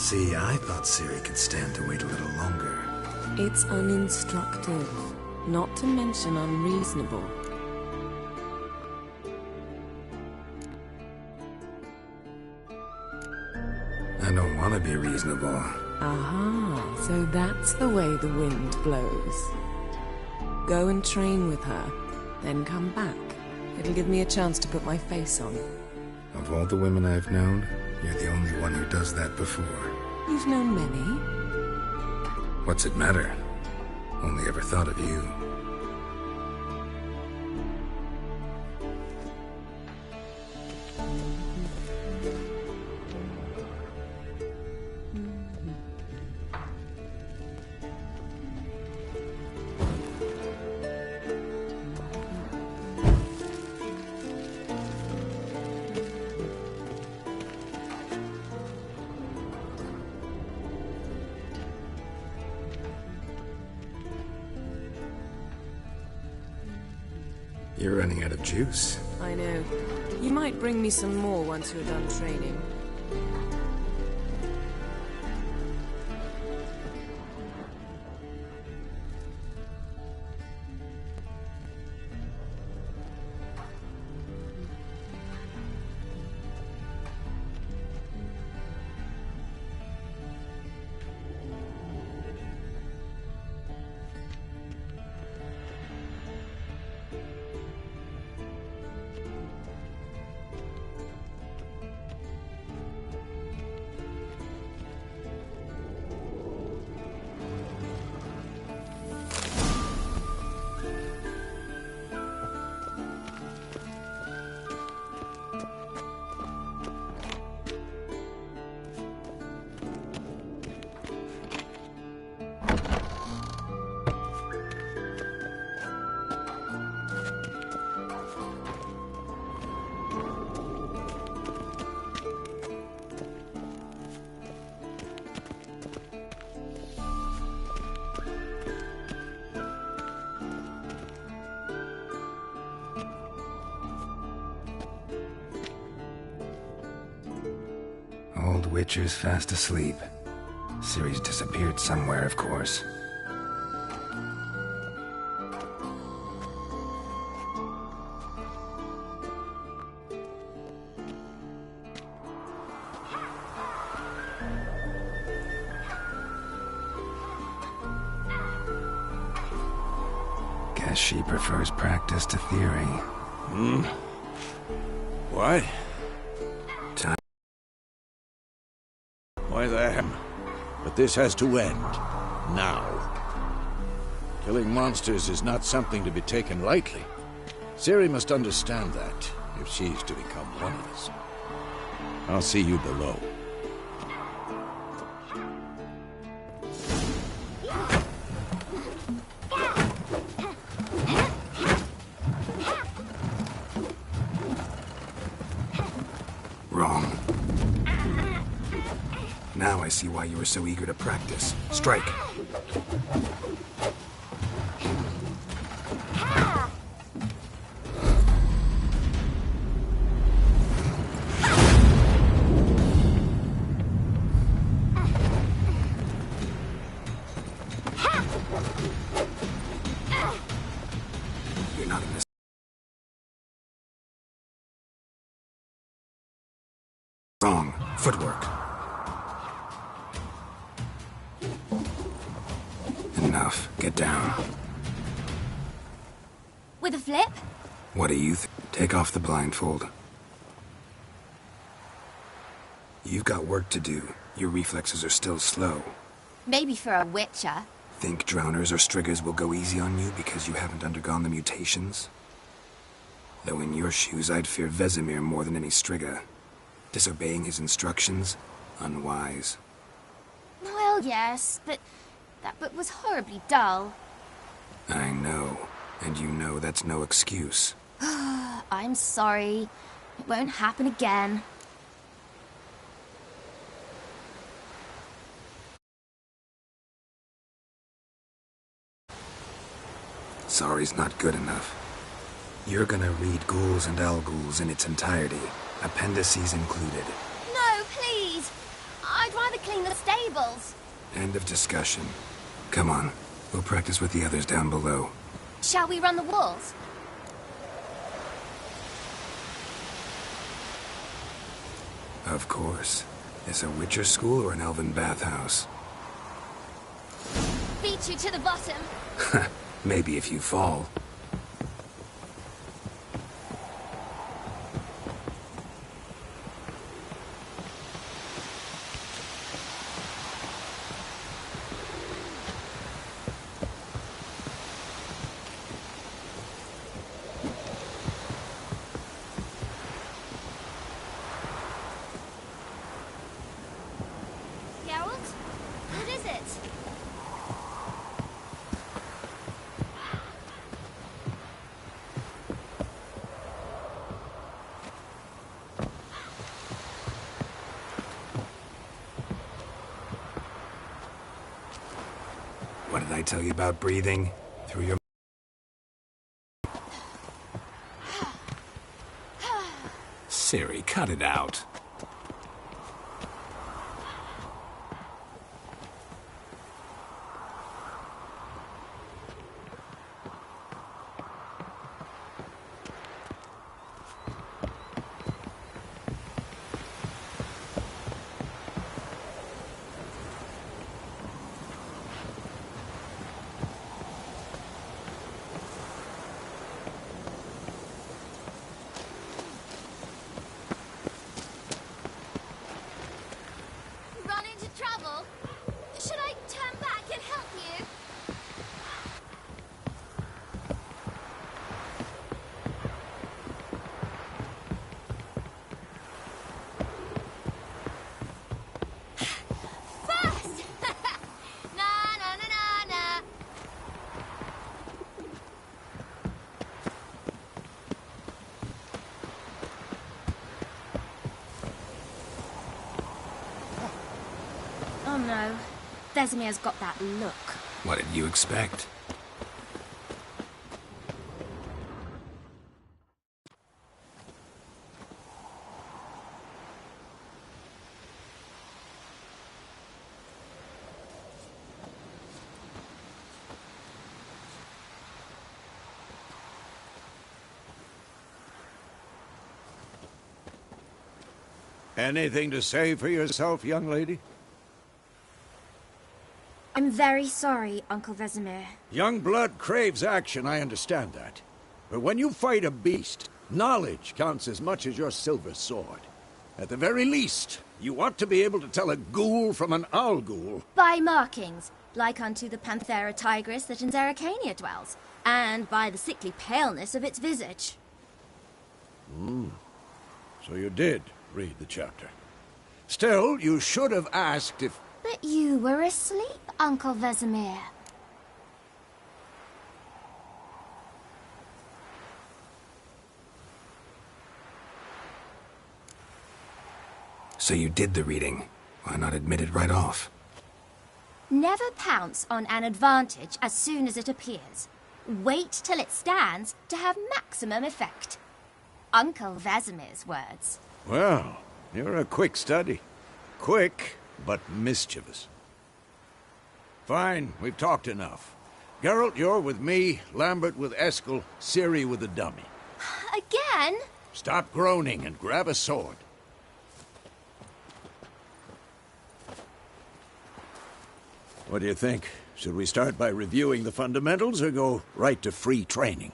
See, I thought Ciri could stand to wait a little longer. It's uninstructive, not to mention unreasonable. I don't want to be reasonable. Aha, so that's the way the wind blows. Go and train with her, then come back. It'll give me a chance to put my face on. Of all the women I've known, you're the only one who does that before. You've known many. What's it matter? Only ever thought of you. You're running out of juice. I know. You might bring me some more once you're done training. Old Witcher's fast asleep. Ciri's disappeared somewhere, of course. Guess she prefers practice to theory. What? Time. Why the hell? But this has to end. Now. Killing monsters is not something to be taken lightly. Ciri must understand that, if she's to become one of us. I'll see you below. Wrong. Now I see why you were so eager to practice. Strike. You're not in this. Wrong. Footwork. Enough. Get down. With a flip? What do you think? Take off the blindfold. You've got work to do. Your reflexes are still slow. Maybe for a witcher. Think drowners or striggers will go easy on you because you haven't undergone the mutations? Though in your shoes, I'd fear Vesemir more than any strigger. Disobeying his instructions? Unwise. Well, yes, but that book was horribly dull. I know. And you know that's no excuse. I'm sorry. It won't happen again. Sorry's not good enough. You're gonna read Ghouls and Al-Ghouls in its entirety, appendices included. No, please! I'd rather clean the tables. End of discussion. Come on, we'll practice with the others down below. Shall we run the walls? Of course. Is a Witcher school or an elven bathhouse? Beat you to the bottom. Maybe if you fall. Geralt? What is it? What did I tell you about breathing? Through your... Ciri, cut it out. Run into trouble? Should I turn back and help you? Fast! Na na na na na. Oh no. Vesemir's got that look. What did you expect? Anything to say for yourself, young lady? I'm very sorry, Uncle Vesemir. Young blood craves action, I understand that. But when you fight a beast, knowledge counts as much as your silver sword. At the very least, you ought to be able to tell a ghoul from an owl ghoul. By markings, like unto the Panthera tigris that in Zerrikania dwells, and by the sickly paleness of its visage. So you did read the chapter. Still, you should have asked if... But you were asleep, Uncle Vesemir. So you did the reading. Why not admit it right off? Never pounce on an advantage as soon as it appears. Wait till it stands to have maximum effect. Uncle Vesemir's words. Well, you're a quick study. Quick, but mischievous. Fine, we've talked enough. Geralt, you're with me, Lambert with Eskel, Ciri with the dummy. Again? Stop groaning and grab a sword. What do you think? Should we start by reviewing the fundamentals or go right to free training?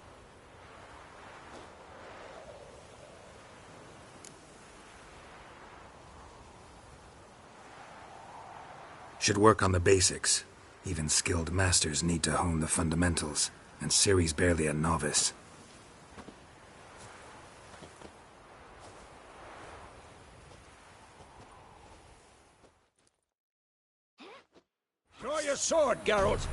Should work on the basics. Even skilled masters need to hone the fundamentals, and Ciri's barely a novice. Draw your sword, Geralt!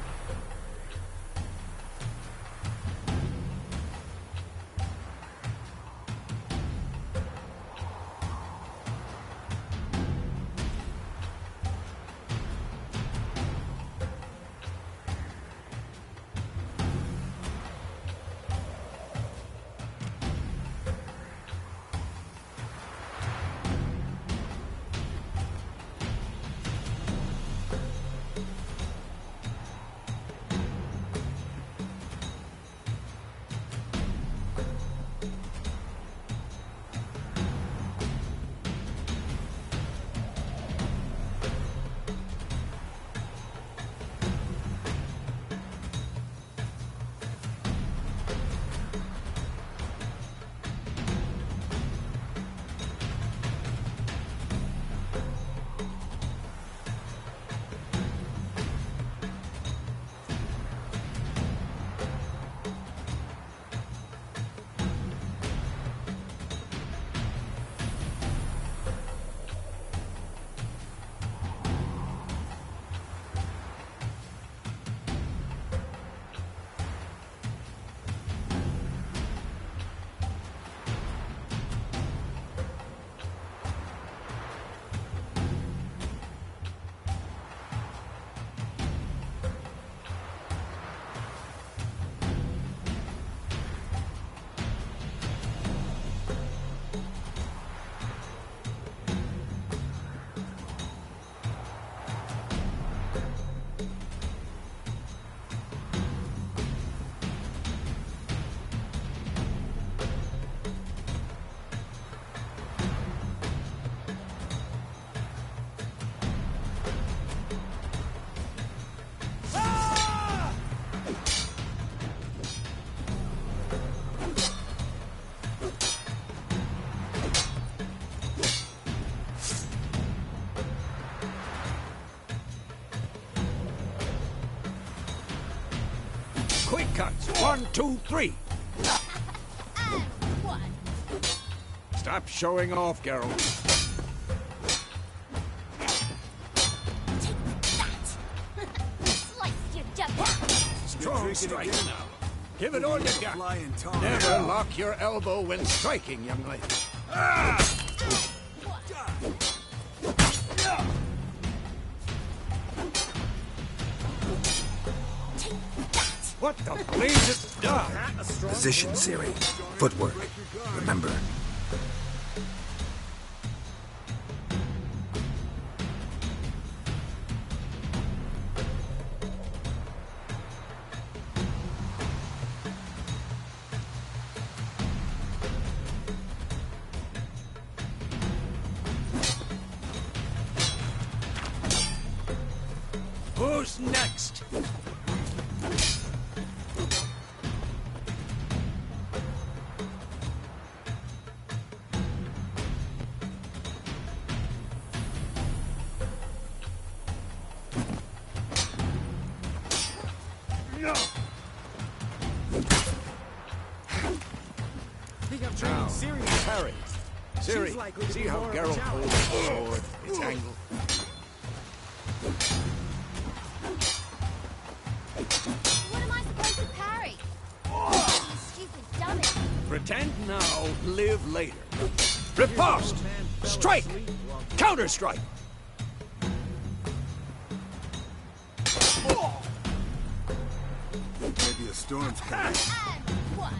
shortcuts. 1, 2, 3. And one. Stop showing off, Geralt. Slice your jump. Strong strike now. Give it all you got. Never lock your elbow when striking, young lady. What the blazes done? Position, Ciri. Footwork. Remember. Who's next? No. Think I'm training Ciri. Harry. Ciri, likely to see be how more of a Geralt challenge. holds the sword, its angle. What am I supposed to parry? You stupid dummy. Pretend now, live later. Riposte! Strike! Counter-strike! Maybe a storm's coming. And one.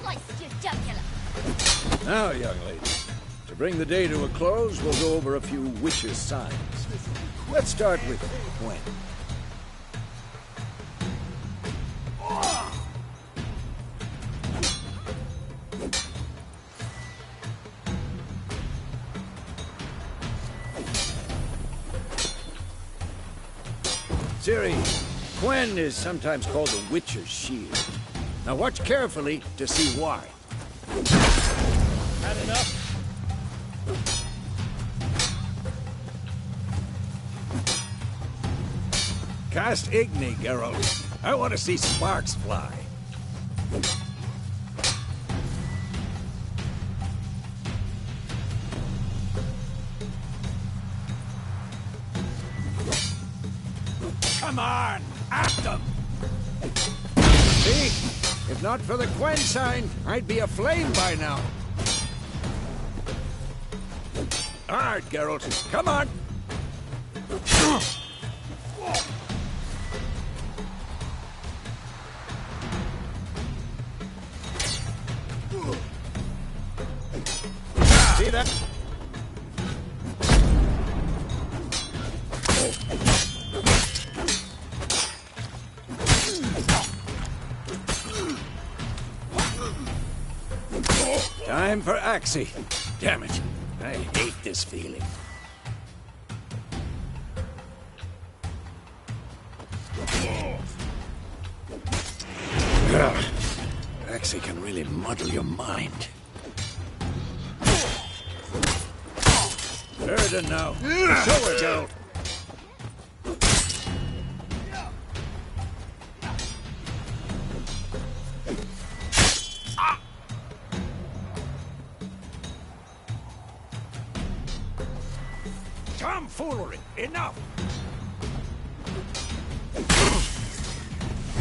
Sliced your jugular. Now, young lady, to bring the day to a close, we'll go over a few witches' signs. Let's start with Gwen. Ciri, Gwen is sometimes called the Witch's Shield. Now watch carefully to see why. Had enough? Cast Igni, Geralt. I want to see sparks fly. Come on, at them! See? If not for the Gwen sign, I'd be aflame by now. All right, Geralt, come on! See that? Time for Axie. Damn it. I hate this feeling. Ugh. Axie can really muddle your mind. Burden now. Show her, Geralt. Tomfoolery! Enough!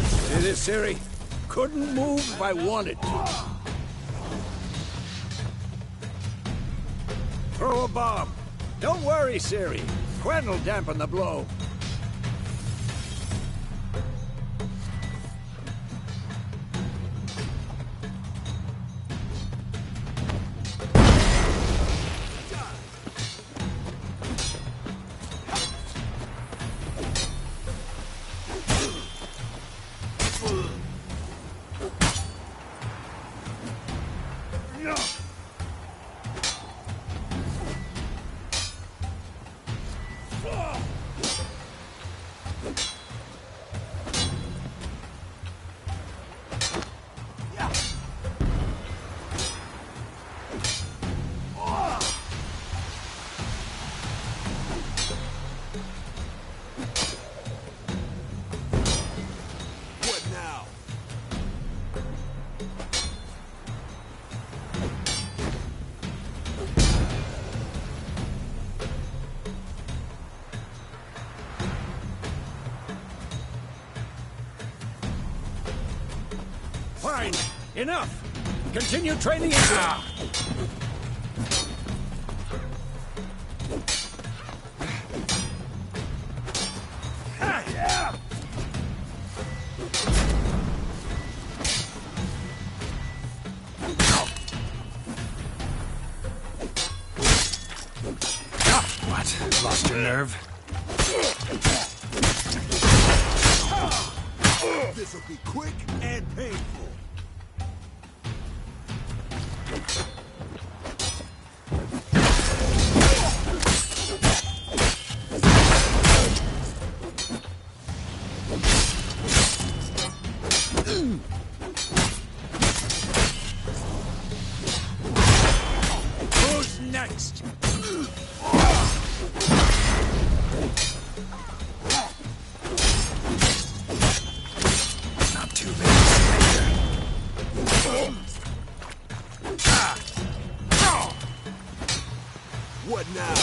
See this, Ciri? Couldn't move if I wanted to. Throw a bomb. Don't worry, Ciri. Gwen will dampen the blow. Enough! Continue training England! What? Lost your nerve? This'll be quick and painful. Who's next? Not too bad. What now?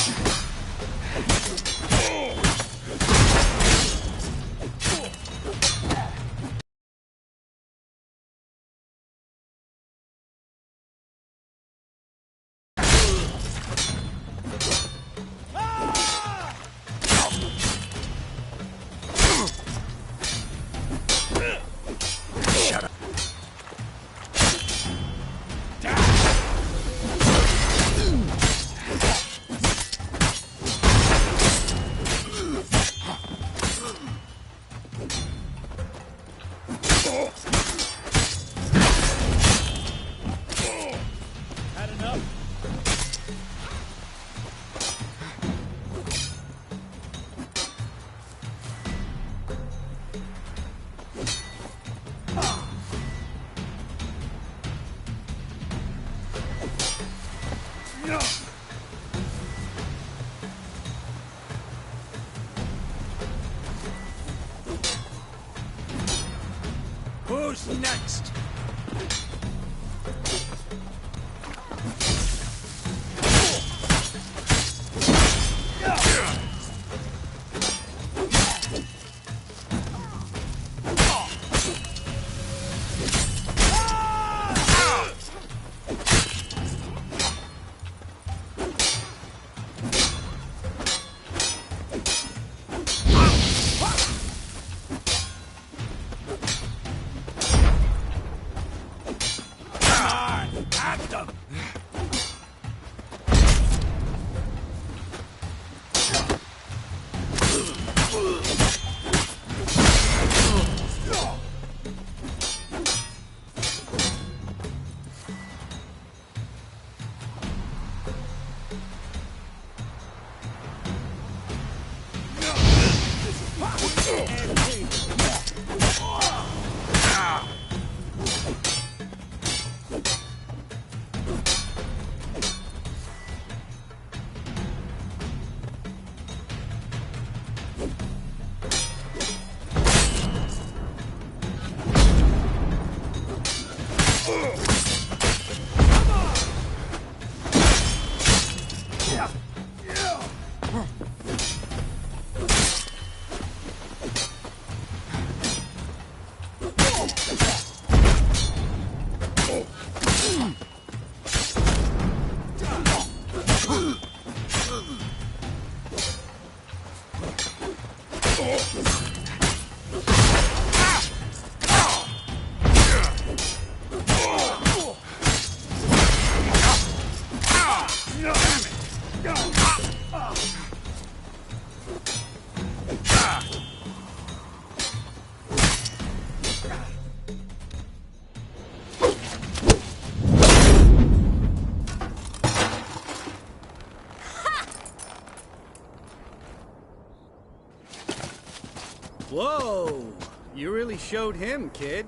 Shut up. Had enough? Who's next? At them! Whoa! You really showed him, kid.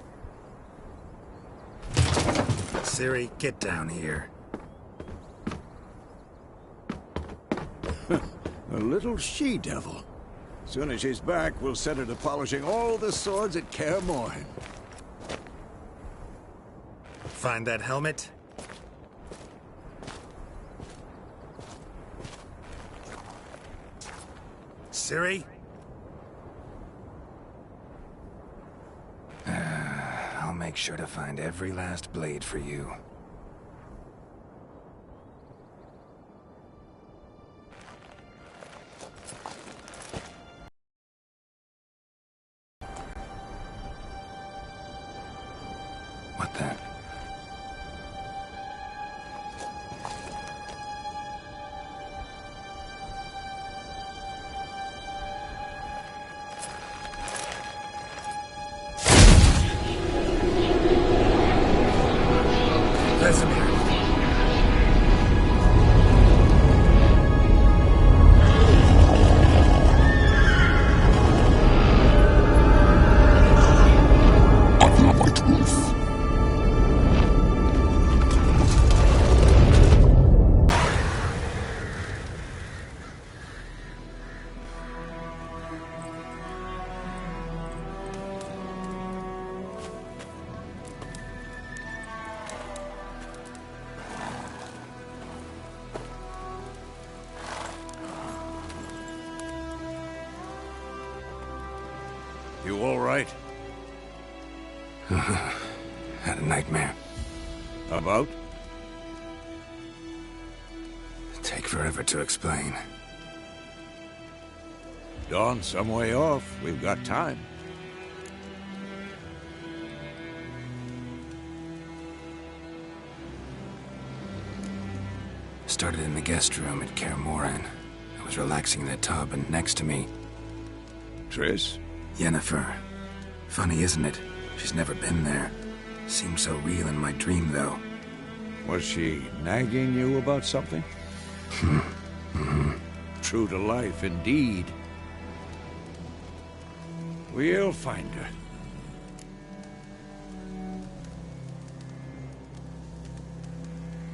Ciri, get down here. A little she-devil. Soon as she's back, we'll set her to polishing all the swords at Kaer Morhen. Find that helmet? Ciri? I'll make sure to find every last blade for you. What the? Vesemir. You all right? Had a nightmare. About? Take forever to explain. Dawn's some way off. We've got time. Started in the guest room at Kaer Morhen. I was relaxing in the tub, and next to me, Triss? Yennefer. Funny, isn't it? She's never been there. Seemed so real in my dream, though. Was she nagging you about something? True to life, indeed. We'll find her.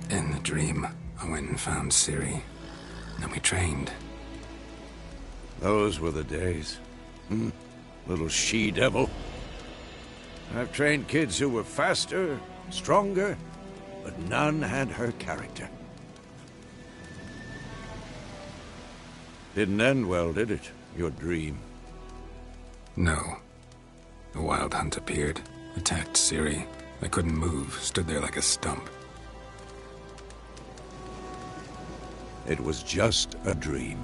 In the dream, I went and found Ciri. Then we trained. Those were the days. Little she-devil. I've trained kids who were faster, stronger, but none had her character. Didn't end well, did it? Your dream? No. The WildHunt appeared, attacked Ciri. I couldn't move, stood there like a stump. It was just a dream.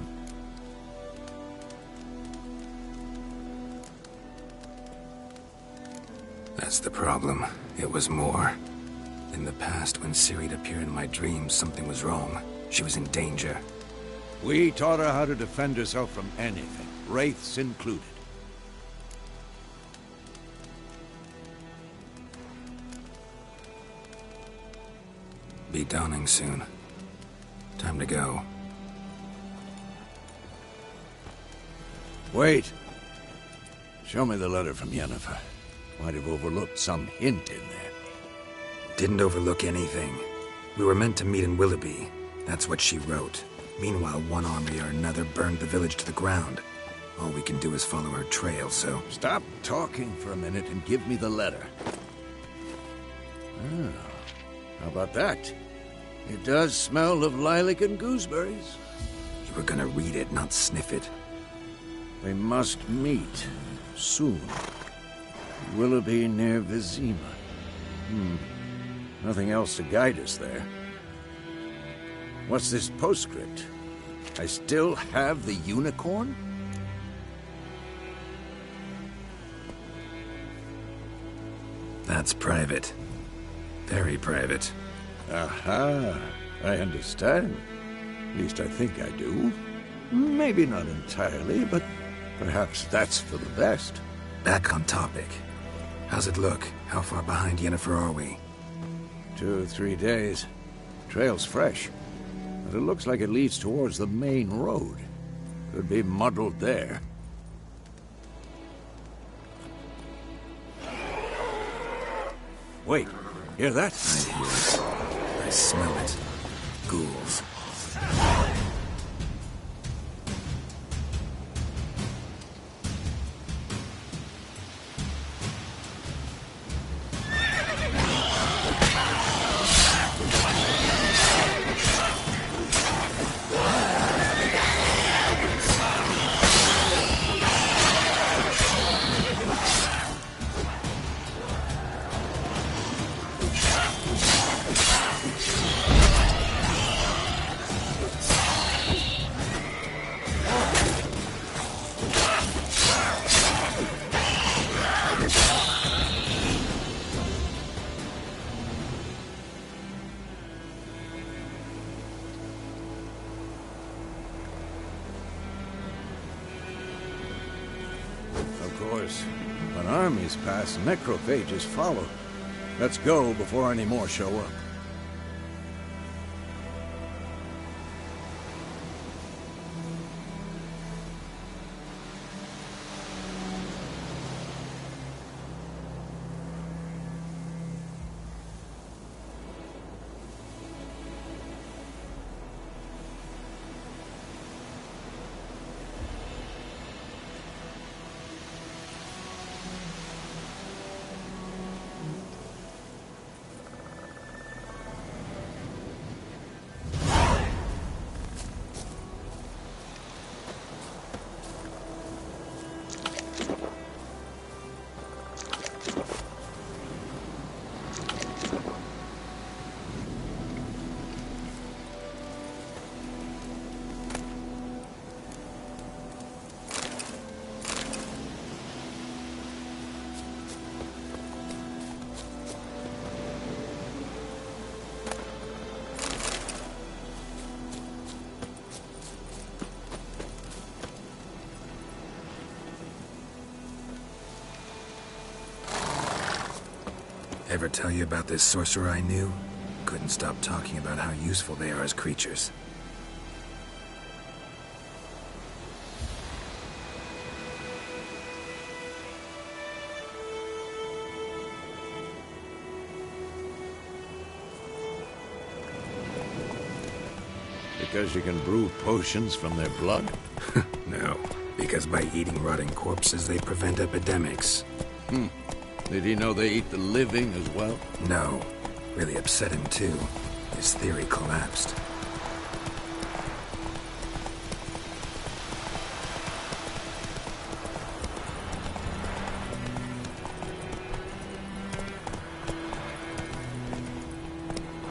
That's the problem. It was more. In the past, when Ciri'd appear in my dreams, something was wrong. She was in danger. We taught her how to defend herself from anything, wraiths included. Be dawning soon. Time to go. Wait. Show me the letter from Yennefer. Might have overlooked some hint in there. Didn't overlook anything. We were meant to meet in Willoughby. That's what she wrote. Meanwhile, one army or another burned the village to the ground. All we can do is follow her trail, so... Stop talking for a minute and give me the letter. How about that? It does smell of lilac and gooseberries. You were gonna read it, not sniff it. We must meet soon. Willoughby near Vizima. Nothing else to guide us there. What's this postscript? I still have the unicorn? That's private. Very private. Aha, I understand. At least I think I do. Maybe not entirely, but perhaps that's for the best. Back on topic. How's it look? How far behind Yennefer are we? 2 or 3 days. Trail's fresh, but it looks like it leads towards the main road. Could be muddled there. Wait, hear that? I hear it. I smell it. Ghouls. course. When armies pass, necrophages follow. Let's go before any more show up. Ever tell you about this sorcerer I knew? Couldn't stop talking about how useful they are as creatures. Because you can brew potions from their blood? No, because by eating rotting corpses, they prevent epidemics. Did he know they eat the living as well? No. Really upset him, too. His theory collapsed.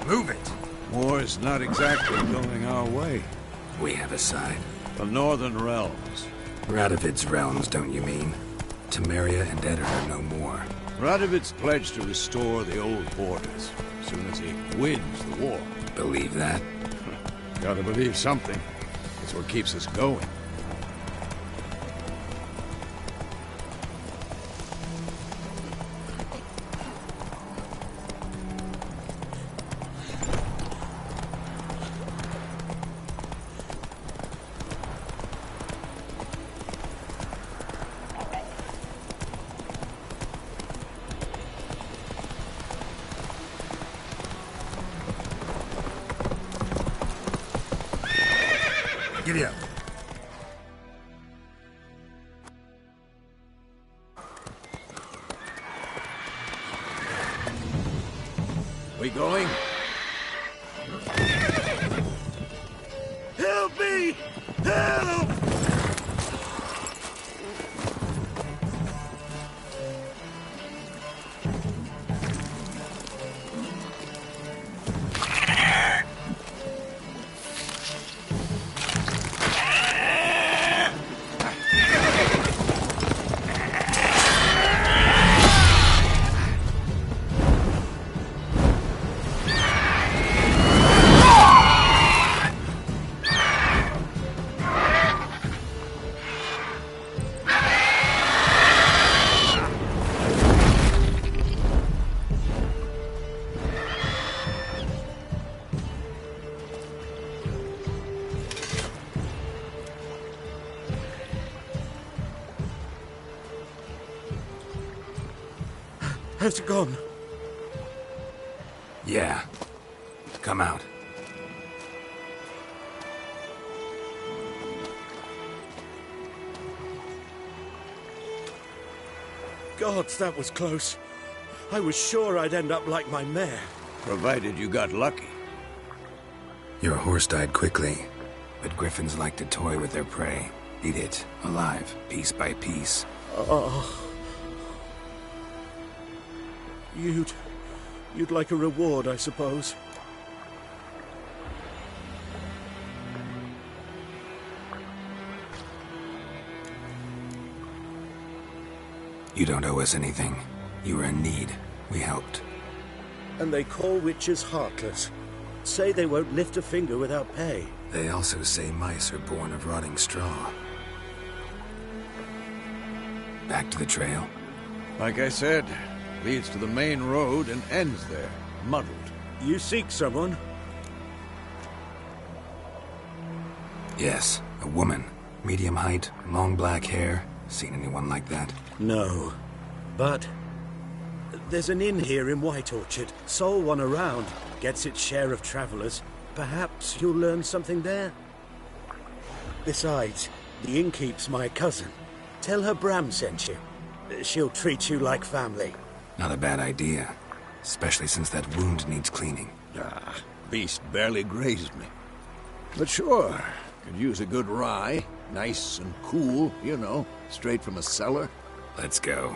Move it! War's not exactly going our way. We have a side. The Northern Realms. Radovid's realms, don't you mean? Temeria and Eddard are no more. Radovid's pledged to restore the old borders as soon as he wins the war. Believe that? Gotta believe something. It's what keeps us going. Giddy up. We going? Help me! Help! Has it gone? Yeah. Come out. Gods, that was close. I was sure I'd end up like my mare. Provided you got lucky. Your horse died quickly, but griffins like to toy with their prey. Eat it, alive, piece by piece. Oh. You'd like a reward, I suppose. You don't owe us anything. You were in need. We helped. And they call witches heartless. Say they won't lift a finger without pay. They also say mice are born of rotting straw. Back to the trail? Like I said, leads to the main road and ends there, muddled. You seek someone? Yes, a woman. Medium height, long black hair. Seen anyone like that? No. But there's an inn here in White Orchard. Sole one around. Gets its share of travelers. Perhaps you'll learn something there? Besides, the innkeep's my cousin. Tell her Bram sent you. She'll treat you like family. Not a bad idea. Especially since that wound needs cleaning. Ah, beast barely grazed me. But sure, could use a good rye. Nice and cool, you know, straight from a cellar. Let's go.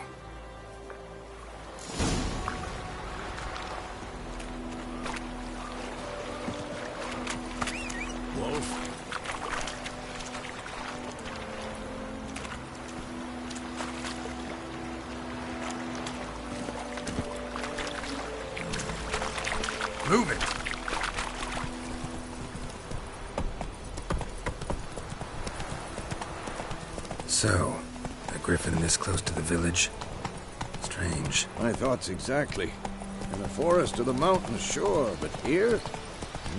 Wolf? Move it! So, a griffin this close to the village? Strange. My thoughts exactly. In the forest or the mountains, sure, but here?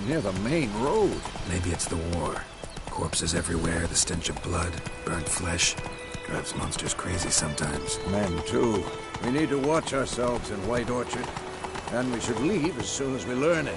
Near the main road. Maybe it's the war. Corpses everywhere, the stench of blood, burnt flesh. Drives monsters crazy sometimes. Men, too. We need to watch ourselves in White Orchard. And we should leave as soon as we learn it.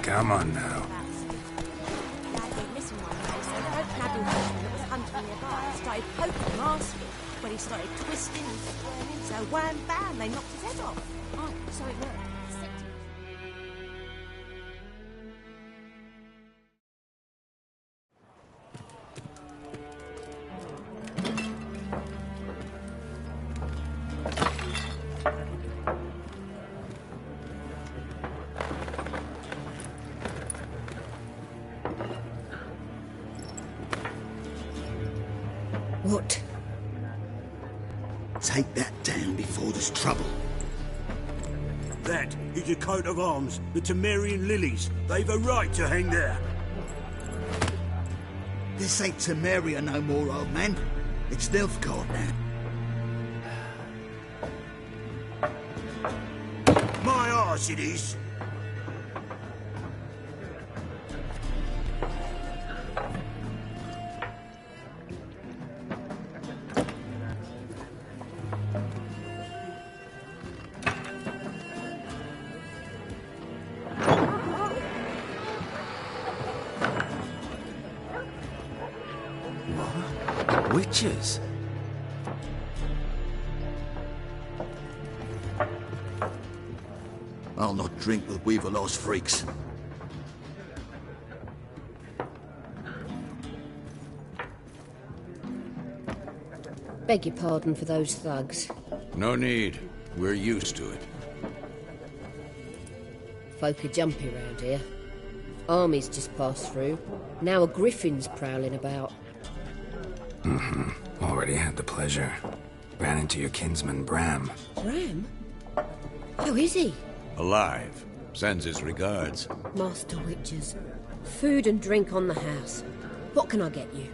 Come on now. Started poking him, asking when he started twisting and squirming, so wham bam, they knocked his head off. Oh, so it worked. What? Take that down before there's trouble. That is a coat of arms, the Temerian lilies. They've a right to hang there. This ain't Temeria no more, old man. It's Nilfgaard now. My arse it is. Witches? I'll not drink with Weaverlaw's freaks. Beg your pardon for those thugs. No need. We're used to it. Folk are jumpy round here. Armies just passed through. Now a griffin's prowling about. Already had the pleasure. Ran into your kinsman, Bram. Bram? How is he? Alive. Sends his regards. Master Witches. Food and drink on the house. What can I get you?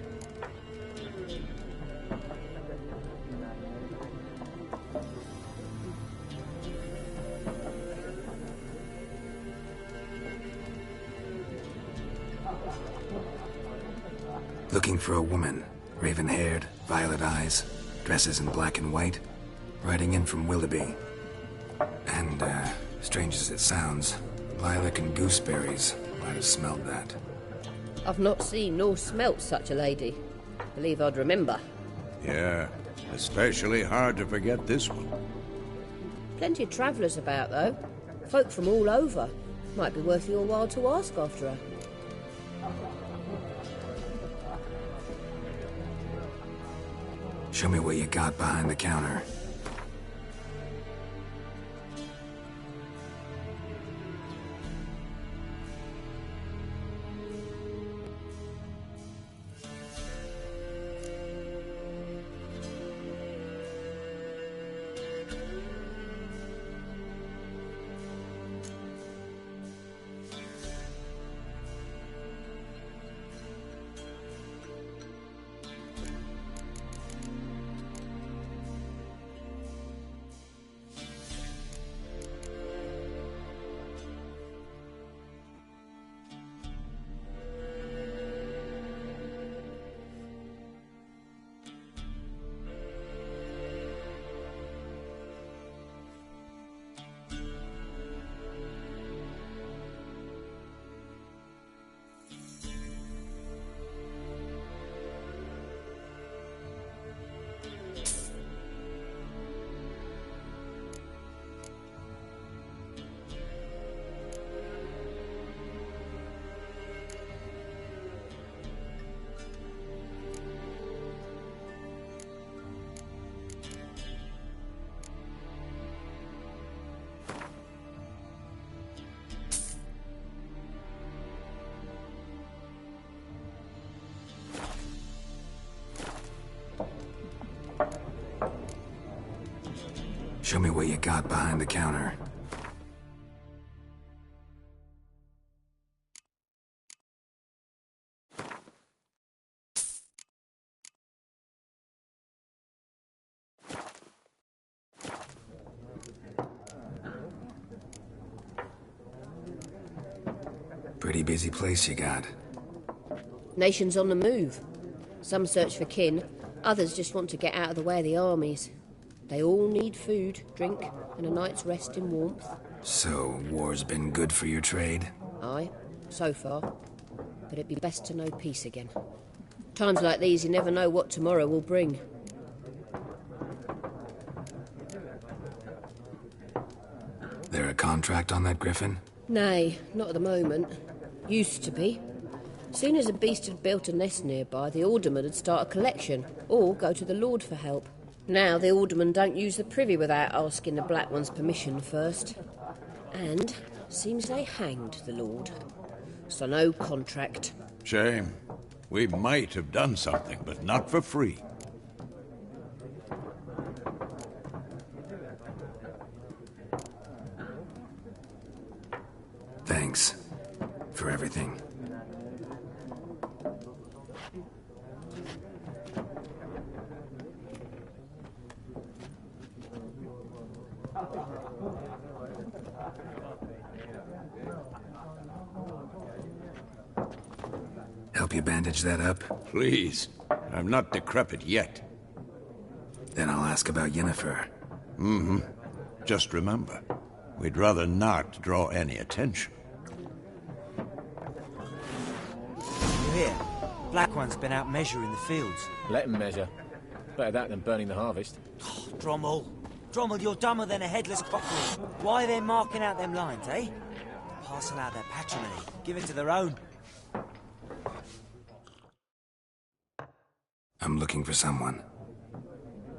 Looking for a woman. Raven-haired, violet eyes, dresses in black and white. Riding in from Willoughby. And, strange as it sounds, lilac and gooseberries. Might have smelled that. I've not seen nor smelt such a lady. Believe I'd remember. Yeah, especially hard to forget this one. Plenty of travellers about, though. Folk from all over. Might be worth your while to ask after her. Show me what you got behind the counter. Show me what you got behind the counter. Pretty busy place you got. Nations on the move. Some search for kin, others just want to get out of the way of the armies. They all need food, drink, and a night's rest in warmth. So, war's been good for your trade? Aye, so far. But it'd be best to know peace again. Times like these, you never know what tomorrow will bring. There a contract on that griffin? Nay, not at the moment. Used to be. Soon as a beast had built a nest nearby, the alderman would start a collection, or go to the Lord for help. Now the aldermen don't use the privy without asking the Black One's permission first. And seems they hanged the Lord. So no contract. Shame. We might have done something, but not for free. Thanks. For everything. Help you bandage that up? Please. I'm not decrepit yet. Then I'll ask about Yennefer. Mm-hmm. Just remember, we'd rather not draw any attention. You hear? Black One's been out measuring the fields. Let him measure. Better that than burning the harvest. Oh, Drommel. Drommel, you're dumber than a headless cockerel. Why are they marking out them lines, eh? Parcel out their patrimony. Give it to their own. I'm looking for someone.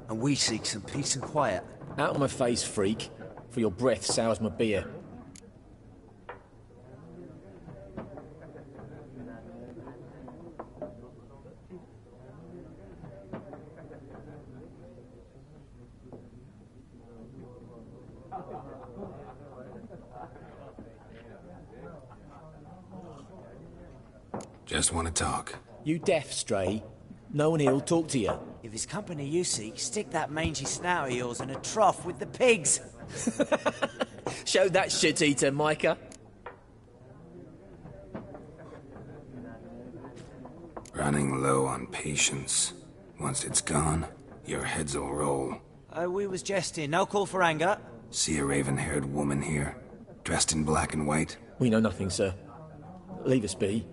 And we seek some peace and quiet. Out of my face, freak. For your breath sours my beer. Just want to talk. You deaf, Stray? No one here'll talk to you. If it's company you seek, stick that mangy snout of yours in a trough with the pigs. Show that shit-eater, Micah. Running low on patience. Once it's gone, your heads will roll. We was jesting. No call for anger. See a raven-haired woman here, dressed in black and white? We know nothing, sir. Leave us be.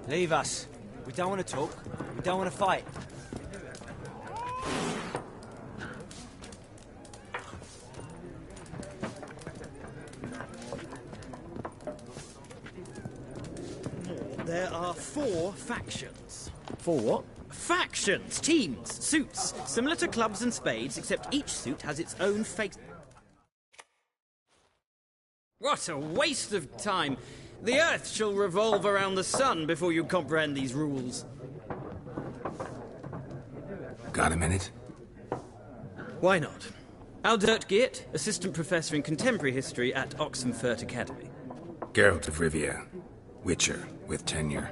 Leave us. We don't want to talk. We don't want to fight. There are 4 factions. 4 what? Factions! Teams! Suits! Similar to clubs and spades, except each suit has its own face. What a waste of time! The Earth shall revolve around the sun before you comprehend these rules. Got a minute? Why not? Aldert Geert, Assistant Professor in Contemporary History at Oxenfurt Academy. Geralt of Rivia, Witcher, with tenure.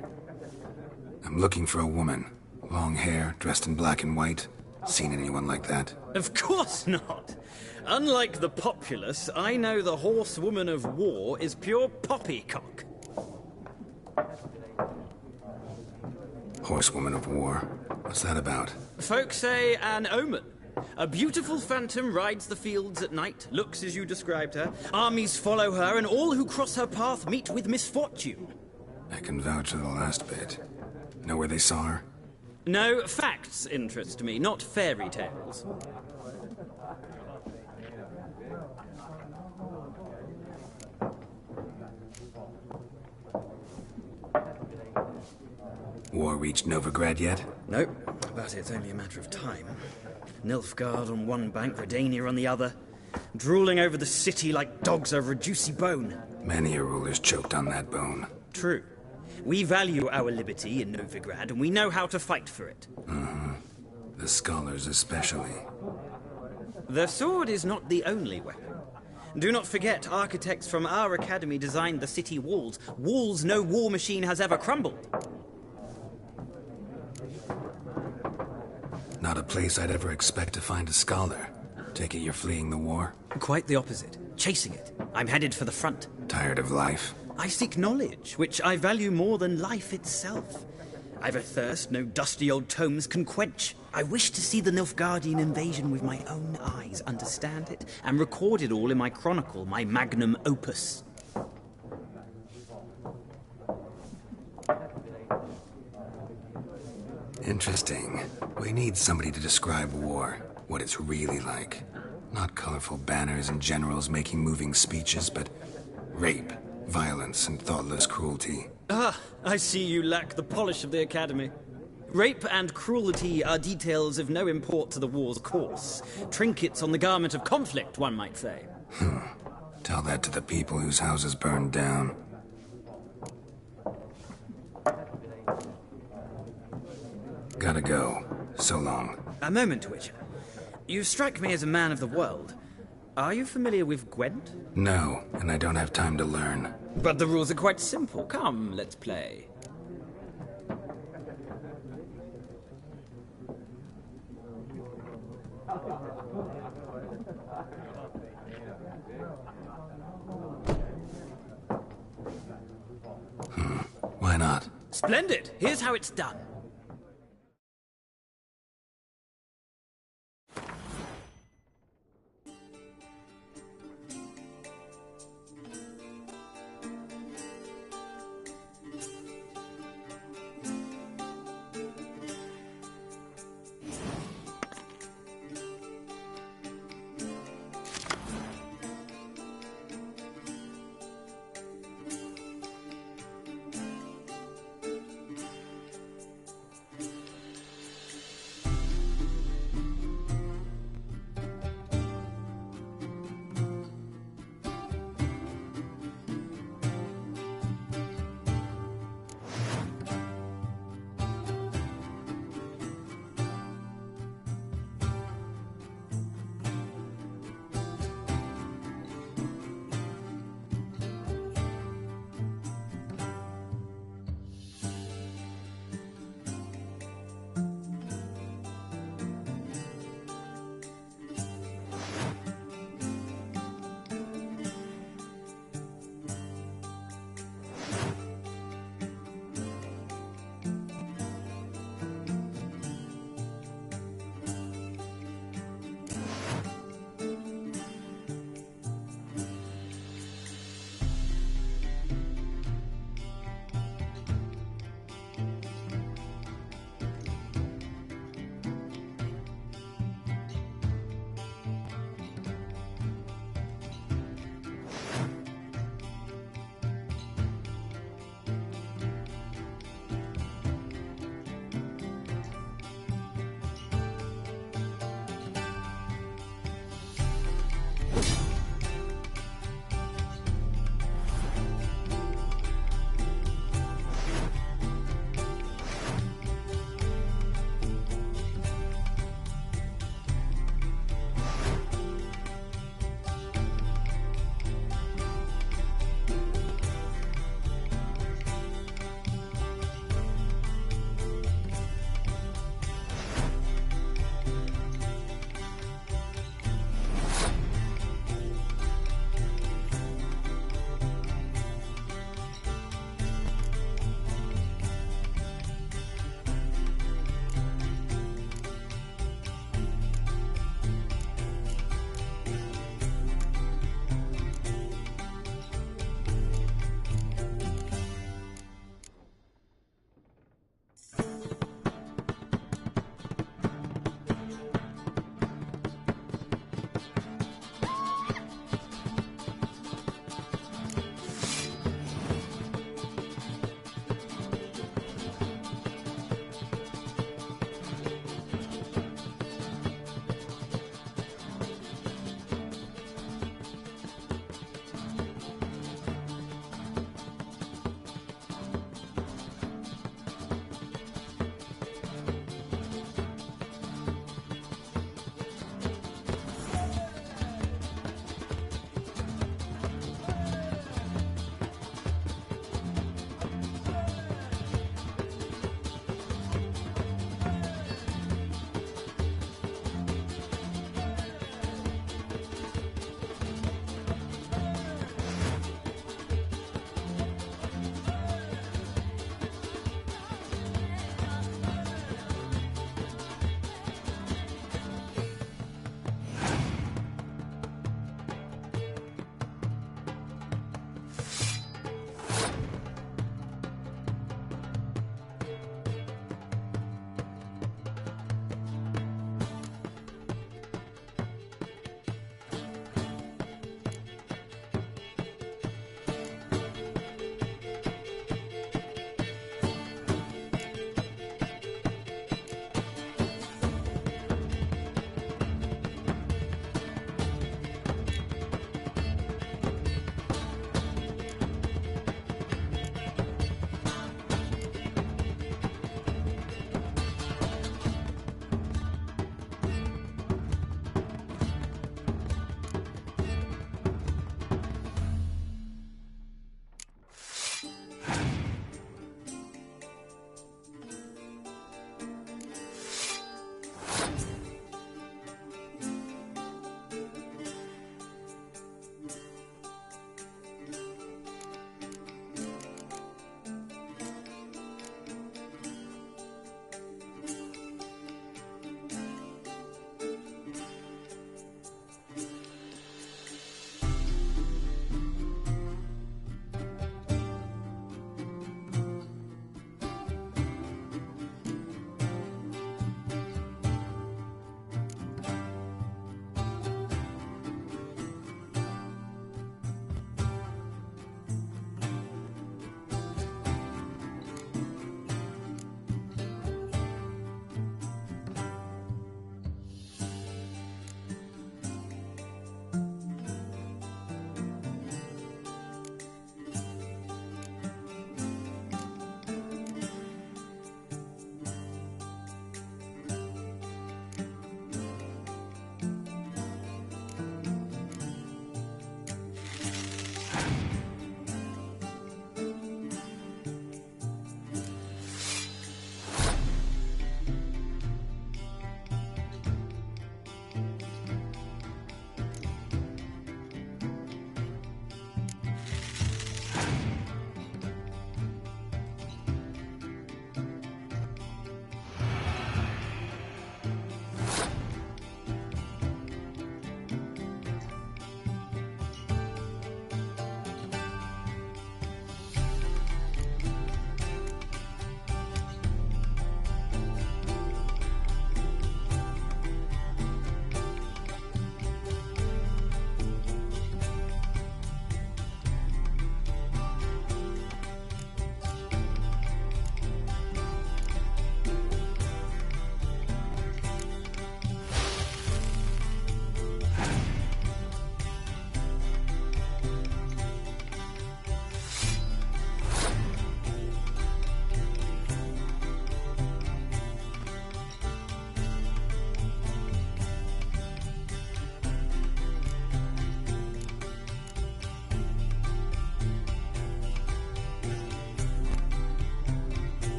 I'm looking for a woman. Long hair, dressed in black and white. Seen anyone like that? Of course not! Unlike the populace, I know the horsewoman of war is pure poppycock. Horsewoman of war? What's that about? Folks say an omen. A beautiful phantom rides the fields at night, looks as you described her. Armies follow her, and all who cross her path meet with misfortune. I can vouch for the last bit. Know where they saw her? No, facts interest me, not fairy tales. War reached Novigrad yet? Nope, but it's only a matter of time. Nilfgaard on one bank, Redania on the other, drooling over the city like dogs over a juicy bone. Many a ruler's choked on that bone. True. We value our liberty in Novigrad, and we know how to fight for it. Mm-hmm. The scholars especially. The sword is not the only weapon. Do not forget, architects from our academy designed the city walls. Walls no war machine has ever crumbled. Not a place I'd ever expect to find a scholar. Take it you're fleeing the war? Quite the opposite. Chasing it. I'm headed for the front. Tired of life? I seek knowledge, which I value more than life itself. I've a thirst no dusty old tomes can quench. I wish to see the Nilfgaardian invasion with my own eyes, understand it, and record it all in my chronicle, my magnum opus. Interesting. We need somebody to describe war, what it's really like. Not colorful banners and generals making moving speeches, but rape, violence, and thoughtless cruelty. Ah, I see you lack the polish of the Academy. Rape and cruelty are details of no import to the war's course. Trinkets on the garment of conflict, one might say. Tell that to the people whose houses burned down. Gotta go. So long. A moment, Witcher. You strike me as a man of the world. Are you familiar with Gwent? No, and I don't have time to learn. But the rules are quite simple. Come, let's play. Why not? Splendid! Here's how it's done.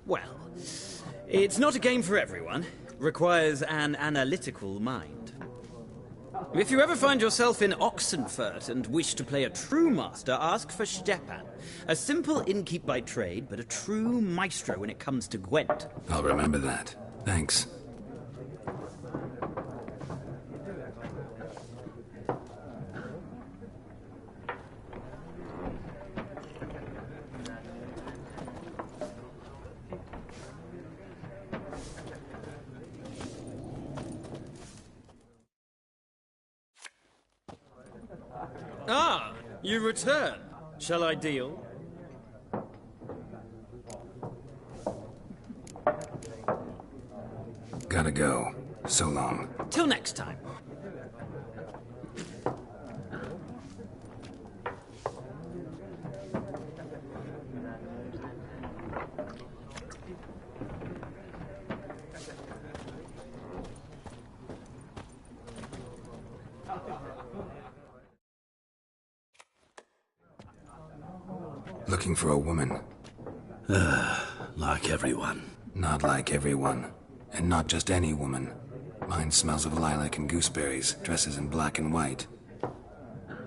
Well, it's not a game for everyone. Requires an analytical mind. If you ever find yourself in Oxenfurt and wish to play a true master, ask for Stepan. A simple innkeep by trade, but a true maestro when it comes to Gwent. I'll remember that. Thanks. Ah, you return. Shall I deal? Gotta go. So long. Till next time. Looking for a woman. Like everyone. Not like everyone. And not just any woman. Mine smells of lilac and gooseberries, dresses in black and white.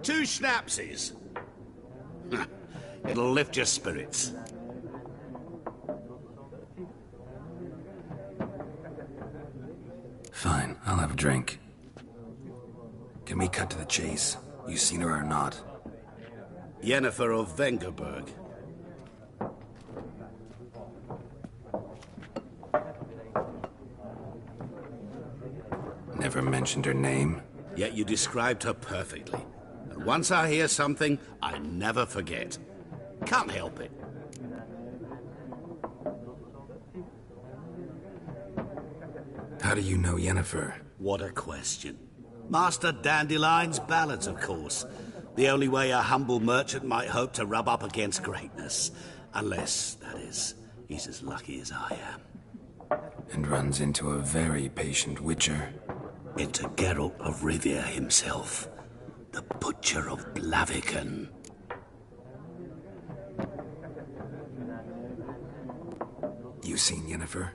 2 schnapsies. It'll lift your spirits. Fine, I'll have a drink. Can we cut to the chase? You seen her or not? Yennefer of Vengerberg. Never mentioned her name. Yet you described her perfectly. And once I hear something, I never forget. Can't help it. How do you know Yennefer? What a question. Master Dandelion's ballads, of course. The only way a humble merchant might hope to rub up against greatness. Unless, that is, he's as lucky as I am. And runs into a very patient witcher. Into Geralt of Rivia himself. The Butcher of Blaviken. You seen Yennefer?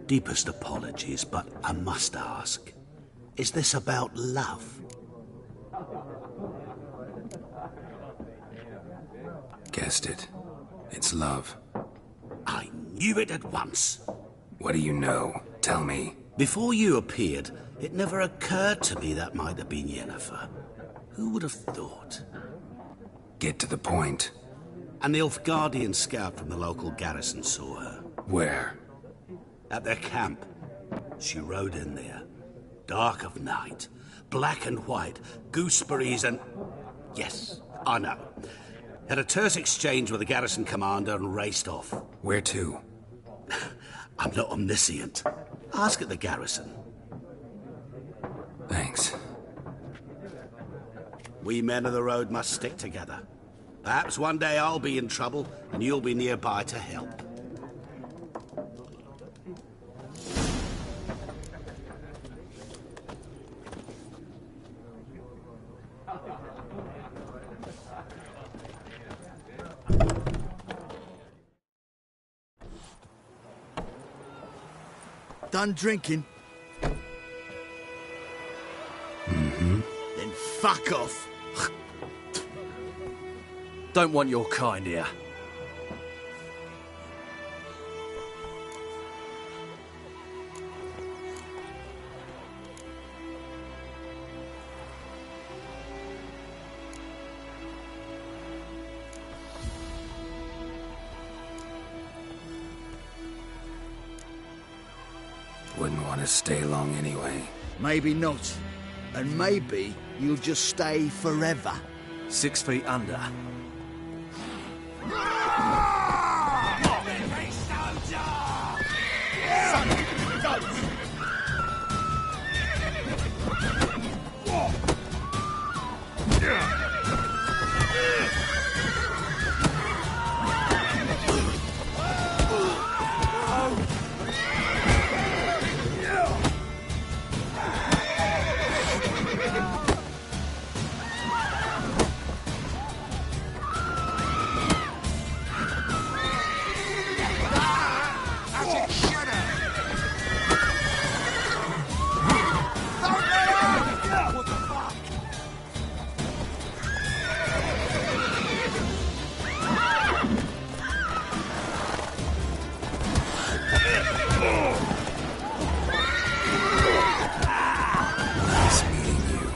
Deepest apologies, but I must ask. Is this about love? Guessed it. It's love. I knew it at once. What do you know? Tell me. Before you appeared, it never occurred to me that might have been Yennefer. Who would have thought? Get to the point. An Nilfgaardian scout from the local garrison saw her. Where? At their camp. She rode in there. Dark of night. Black and white. Gooseberries and... Yes, I know. Had a terse exchange with the garrison commander and raced off. Where to? I'm not omniscient. Ask at the garrison. Thanks. We men of the road must stick together. Perhaps one day I'll be in trouble and you'll be nearby to help. Done drinking? Mm-hmm. Then fuck off. Don't want your kind here. Wouldn't want to stay long anyway. Maybe not. And maybe you'll just stay forever. 6 feet under. Classic shitter! What the fuck? Nice meeting you.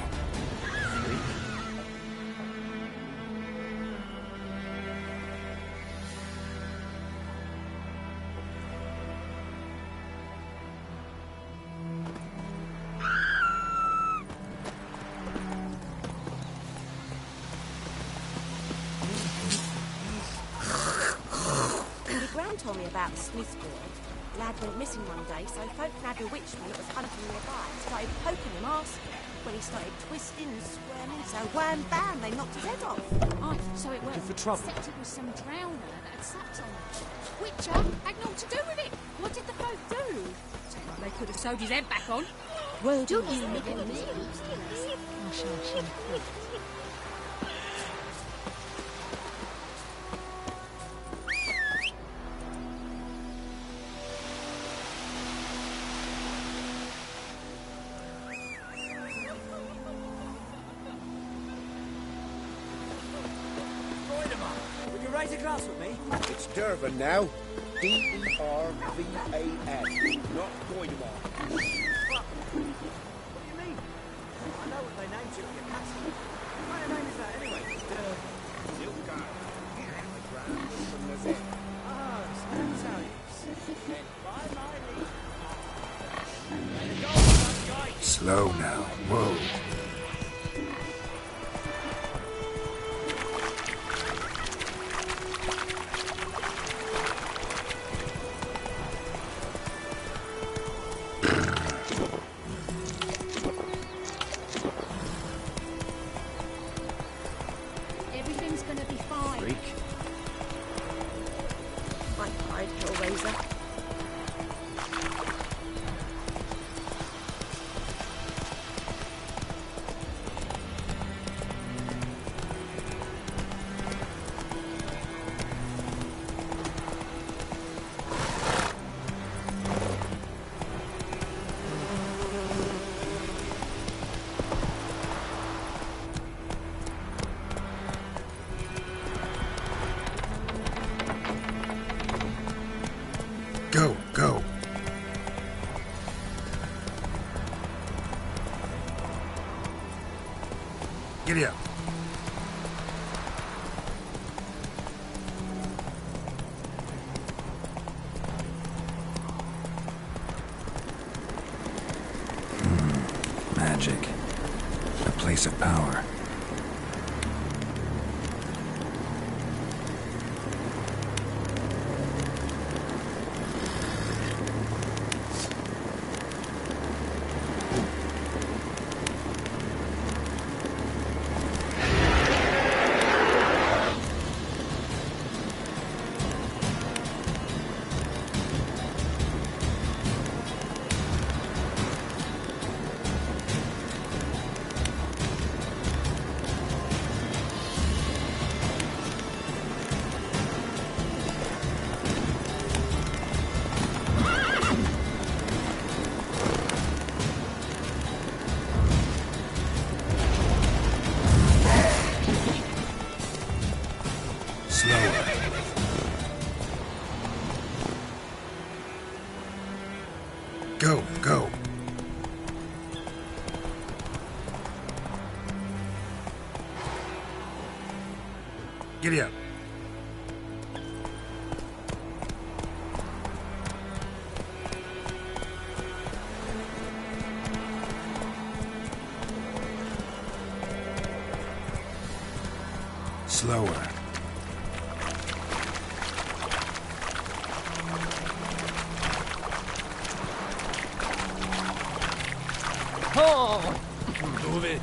The Gran told me about the Smith boy. Lad went missing one day, so folk nabbed a witchman that was hunting nearby and started poking him, asking. When he started twisting and squirming, so wham bam, they knocked his head off. Oh, so it was for trouble. except it was some drowner that had sucked on him. Witcher had naught to do with it. What did the folk do? Seemed like they could have sewed his head back on. Well, do you make it Would you raise a glass with me? It's Durban now. D-E-R-V-A-N. Not Goidemar. What do you mean? I know what they named you at your castle. What kind of name is that anyway? Oh, so that's how you say it. Then by my leave. Slow now. Whoa. Everything's gonna be fine. Freak. I cried, Hellraiser. Go, go. Giddy up. Magic. A place of power. Go, go. Giddy up. Slower. Oh! Move it.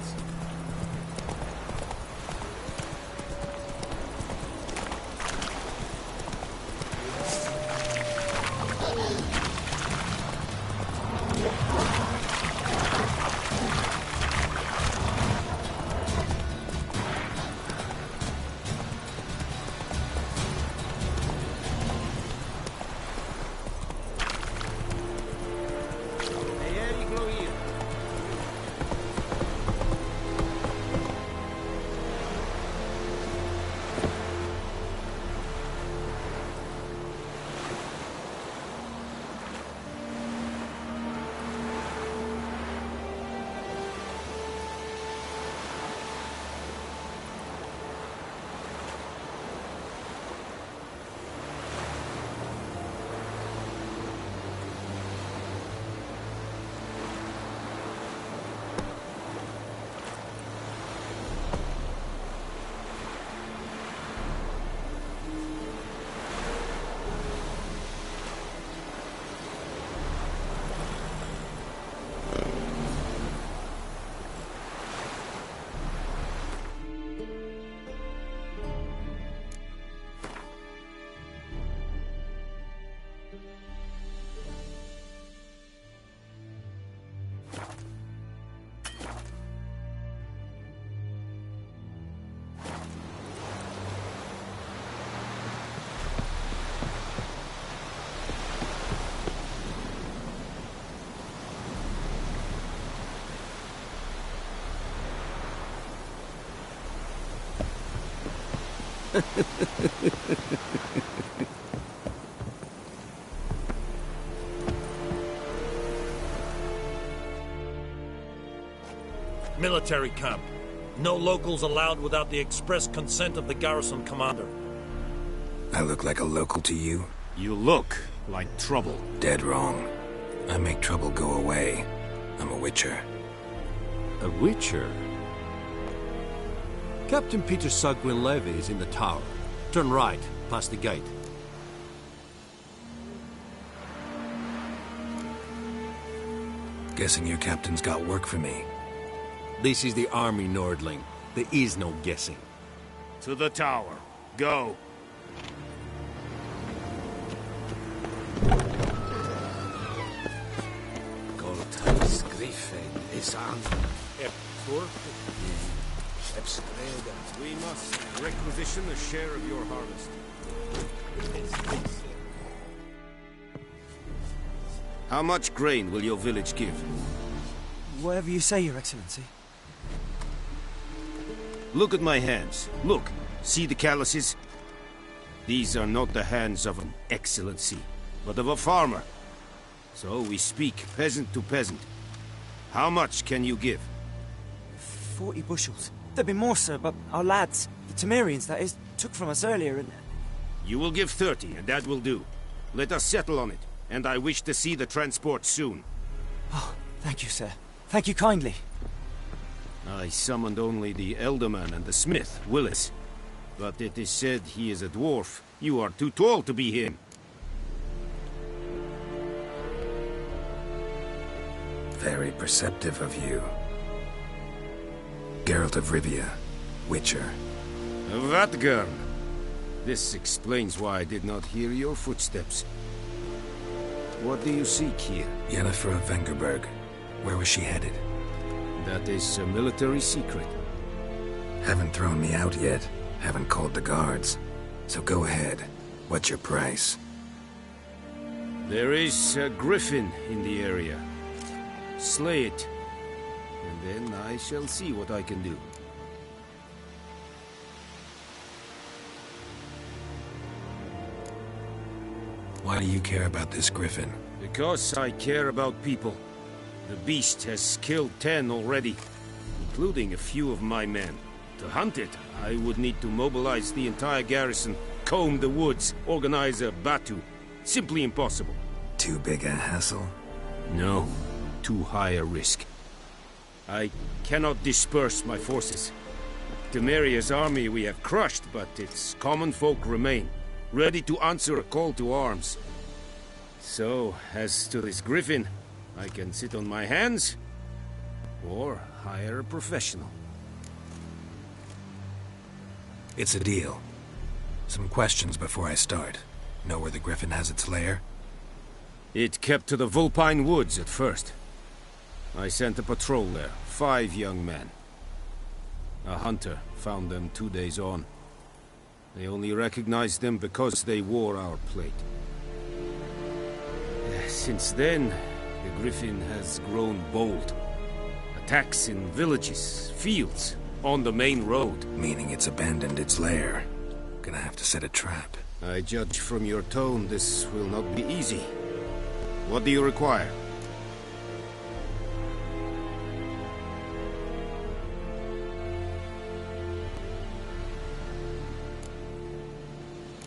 Military camp. No locals allowed without the express consent of the garrison commander. I look like a local to you? You look like trouble. Dead wrong. I make trouble go away. I'm a witcher. A witcher? Captain Peter Sugwin Levy is in the tower. Turn right, past the gate. Guessing your captain's got work for me. This is the army, Nordling. There is no guessing. To the tower. Go. Golthuis Griffin is on. We must requisition a share of your harvest. How much grain will your village give? Whatever you say, Your Excellency. Look at my hands. Look. See the calluses? These are not the hands of an excellency, but of a farmer. So we speak peasant to peasant. How much can you give? 40 bushels. There'd be more, sir, but our lads, the Temerians, that is, took from us earlier and... You will give 30, and that will do. Let us settle on it, and I wish to see the transport soon. Oh, thank you, sir. Thank you kindly. I summoned only the Elderman and the smith, Willis. But it is said he is a dwarf. You are too tall to be him. Very perceptive of you. Geralt of Rivia, Witcher. Vatgern! This explains why I did not hear your footsteps. What do you seek here? Yennefer of Vengerberg. Where was she headed? That is a military secret. Haven't thrown me out yet. Haven't called the guards. So go ahead. What's your price? There is a griffin in the area. Slay it. And then I shall see what I can do. Why do you care about this griffin? Because I care about people. The beast has killed 10 already, including a few of my men. To hunt it, I would need to mobilize the entire garrison, comb the woods, organize a batu. Simply impossible. Too big a hassle? No, too high a risk. I cannot disperse my forces. Temeria's army we have crushed, but its common folk remain, ready to answer a call to arms. So, as to this griffin, I can sit on my hands, or hire a professional. It's a deal. Some questions before I start. Know where the griffin has its lair? It kept to the Vulpine Woods at first. I sent a patrol there, 5 young men. A hunter found them 2 days on. They only recognized them because they wore our plate. Since then, the griffin has grown bold. Attacks in villages, fields, on the main road. Meaning it's abandoned its lair. Gonna have to set a trap. I judge from your tone this will not be easy. What do you require?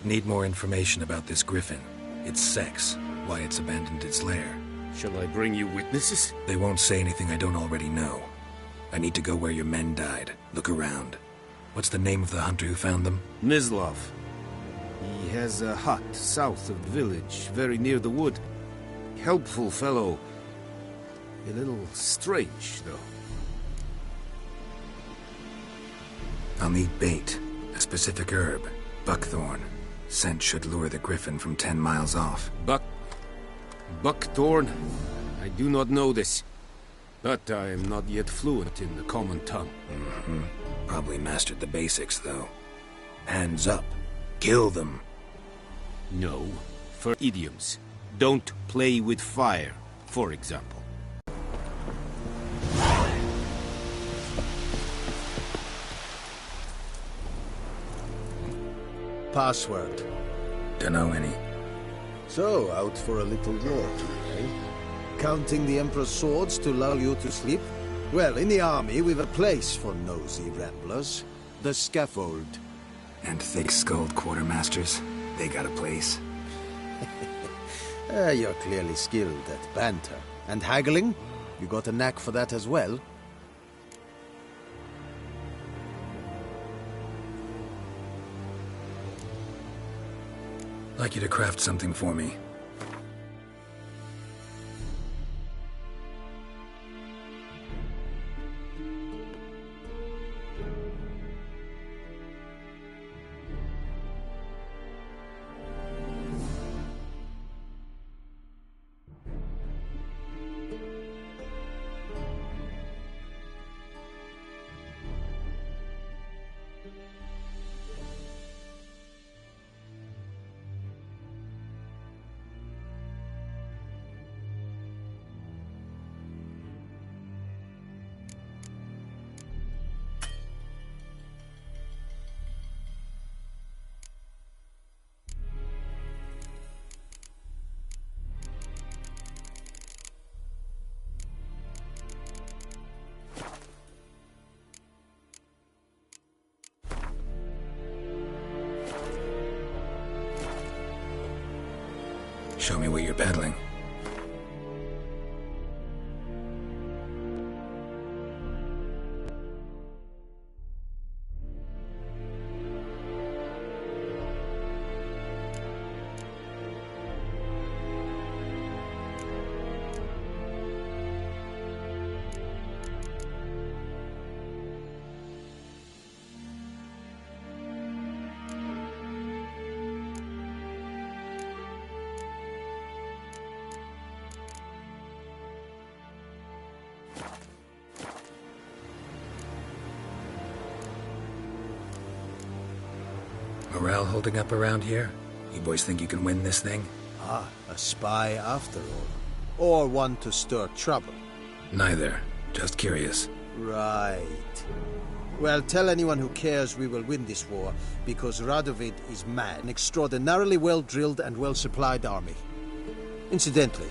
Need more information about this griffin. Its sex, why it's abandoned its lair. Shall I bring you witnesses? They won't say anything I don't already know. I need to go where your men died. Look around. What's the name of the hunter who found them? Mislav. He has a hut south of the village, very near the wood. Helpful fellow. A little strange, though. I'll need bait. A specific herb. Buckthorn. Scent should lure the griffin from 10 miles off. Buckthorn? I do not know this. But I am not yet fluent in the common tongue. Probably mastered the basics, though. Hands up. Kill them. No. For idioms. Don't play with fire, for example. password? Dunno any. So, out for a little walk, eh? Counting the Emperor's swords to lull you to sleep? Well, in the army, we've a place for nosy ramblers. The scaffold. And thick-skulled quartermasters? They got a place? You're clearly skilled at banter. And haggling? You got a knack for that as well? Like you to craft something for me. Show me what you're peddling. Morale holding up around here? You boys think you can win this thing? Ah, a spy after all. Or one to stir trouble. Neither. Just curious. Right. Well, tell anyone who cares we will win this war, because Radovid is mad. An extraordinarily well-drilled and well-supplied army. Incidentally,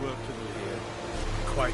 work to do here. Quite.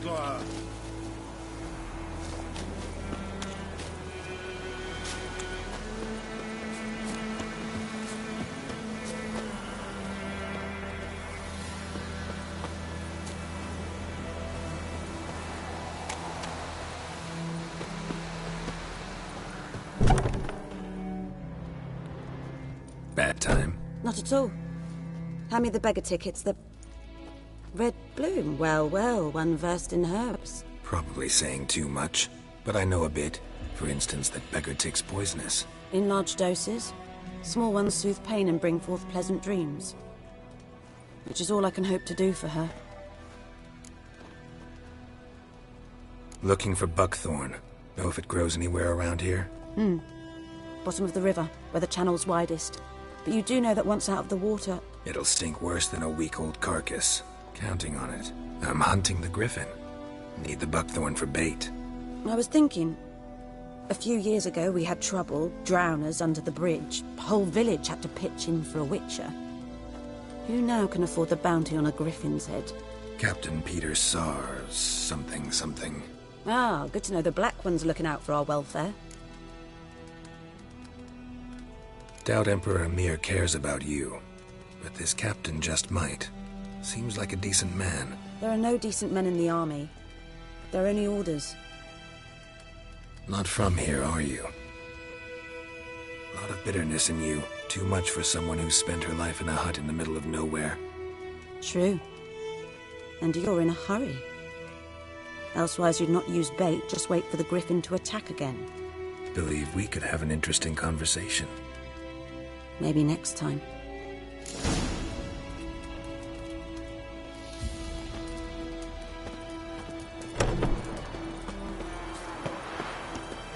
Squire. Bad time. Not at all. Hand me the beggar tickets, the... Red bloom. Well, well, one versed in herbs. Probably saying too much, but I know a bit. For instance, that beggar tick's poisonous. In large doses. Small ones soothe pain and bring forth pleasant dreams. Which is all I can hope to do for her. Looking for buckthorn. Know if it grows anywhere around here? Bottom of the river, where the channel's widest. But you do know that once out of the water... It'll stink worse than a week-old carcass. Counting on it. I'm hunting the griffin. Need the buckthorn for bait. I was thinking... A few years ago we had trouble, drowners under the bridge. Whole village had to pitch in for a witcher. Who now can afford the bounty on a griffin's head? Captain Peter Sars, something. Ah, good to know the Black One's looking out for our welfare. Doubt Emperor Emir cares about you, but this captain just might. Seems like a decent man. There are no decent men in the army. They're only orders. Not from here, are you? A lot of bitterness in you. Too much for someone who's spent her life in a hut in the middle of nowhere. True. And you're in a hurry. Elsewise you'd not use bait, just wait for the griffin to attack again. Believe we could have an interesting conversation. Maybe next time.